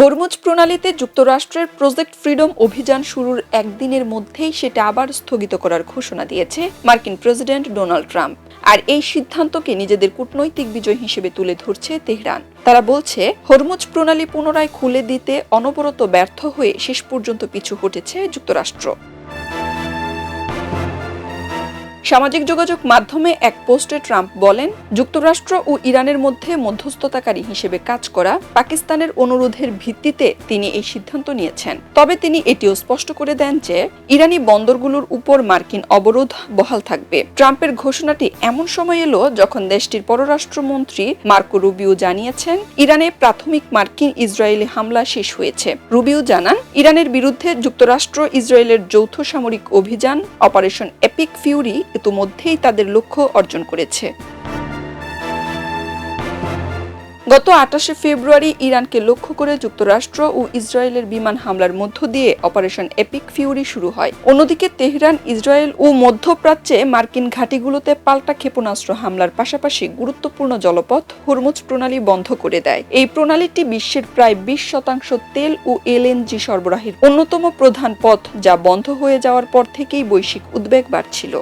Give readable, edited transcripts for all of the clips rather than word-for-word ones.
Hormuz প্রণালীতে যুক্তরাষ্ট্রের project freedom অভিযান শুরুর একদিনের মধ্যেই সেটা আবার স্থগিত করার ঘোষণা দিয়েছে মার্কিন প্রেসিডেন্ট ডোনাল্ড ট্রাম্প। আর এই সিদ্ধান্তকে নিজেদের কূটনৈতিক বিজয় হিসেবে তুলে ধরছে তেহরান। তারা বলছে, হরমুজ প্রণালী পুনরায় খুলে দিতে অনবরত ব্যর্থ হয়ে শেষ পর্যন্ত পিছু হটেছে যুক্তরাষ্ট্র। সামাজিক যোগাযোগ মাধ্যমে এক পোস্টে ট্রাম্প বলেন, যুক্তরাষ্ট্র ও ইরানের মধ্যে মধ্যস্থতাকারী হিসেবে কাজ করা পাকিস্তানের অনুরোধের ভিত্তিতে তিনি এই সিদ্ধান্ত নিয়েছেন। তবে তিনি এটিও স্পষ্ট করে দেন যে ইরানি বন্দরগুলোর উপর মার্কিন অবরোধ বহাল থাকবে। ট্রাম্পের ঘোষণাটি এমন সময় এলো যখন দেশটির পররাষ্ট্রমন্ত্রী মার্কো রুবিও জানিয়েছেন, ইরানে প্রাথমিক মার্কিন ইসরায়েলি হামলা শেষ হয়েছে। রুবিও জানান, ইরানের বিরুদ্ধে যুক্তরাষ্ট্র ইসরায়েলের যৌথ সামরিক অভিযান অপারেশন এপিক ফিউরি ইতিমধ্যেই তাদের লক্ষ্য অর্জন করেছে। গত 28 ফেব্রুয়ারি ইরানকে লক্ষ্য করে যুক্তরাষ্ট্র ও ইসরায়েলের বিমান হামলার মধ্য দিয়ে অপারেশন এপিক ফিউরি শুরু হয়। অন্যদিকে তেহরান ইসরায়েল ও মধ্যপ্রাচ্যে মার্কিন ঘাঁটিগুলোতে পাল্টা ক্ষেপণাস্ত্র হামলার পাশাপাশি গুরুত্বপূর্ণ জলপথ হরমুজ প্রণালী বন্ধ করে দেয়। এই প্রণালীটি বিশ্বের প্রায় 20% তেল ও এলএনজি সরবরাহের অন্যতম প্রধান পথ, যা বন্ধ হয়ে যাওয়ার পর থেকেই বৈশ্বিক উদ্বেগ বাড়ছিল।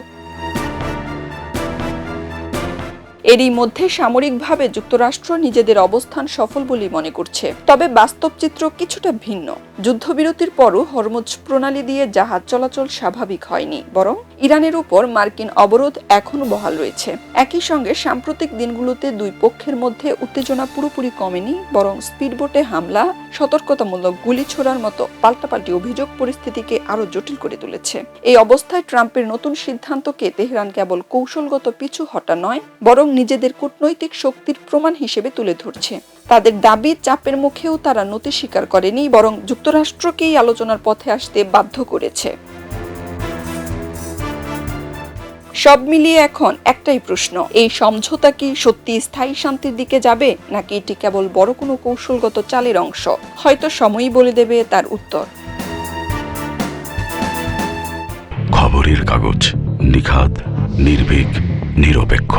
এরই মধ্যে সামরিকভাবে যুক্তরাষ্ট্র নিজেদের অবস্থান সফল বলেই মনে করছে। তবে বাস্তব চিত্র কিছুটা ভিন্ন। যুদ্ধবিরতির পরও হরমুজ প্রণালী দিয়ে জাহাজ চলাচল স্বাভাবিক হয়নি, বরং ইরানের উপর মার্কিন অবরোধ এখনো বহাল রয়েছে। একই সঙ্গে সাম্প্রতিক দিনগুলোতে দুই পক্ষের মধ্যে উত্তেজনা পুরোপুরি কমেনি, বরং স্পিডবোটে হামলা, সতর্কতামূলক গুলি ছোড়ার মতো পাল্টাপাল্টি অভিযোগ পরিস্থিতিকে আরো জটিল করে তুলেছে। এই অবস্থায় ট্রাম্পের নতুন সিদ্ধান্তকে তেহরান কেবল কৌশলগত পিছু হটা নয়, বরং নিজেদের কূটনৈতিক শক্তির প্রমাণ হিসেবে তুলে ধরছে। তাদের দাবি, চাপের মুখেও তারা নতি স্বীকার করেনি, বরং যুক্তরাষ্ট্রকেই আলোচনার পথে আসতে বাধ্য করেছে। সব মিলিয়ে এখন একটাই প্রশ্ন, এই সমঝোতা কি সত্যি স্থায়ী শান্তির দিকে যাবে, নাকি এটি কেবল বড় কোনো কৌশলগত চালের অংশ? হয়তো সময়ই বলে দেবে তার উত্তর। খবরের কাগজ, নিখাত, নির্ভীক, নিরপেক্ষ।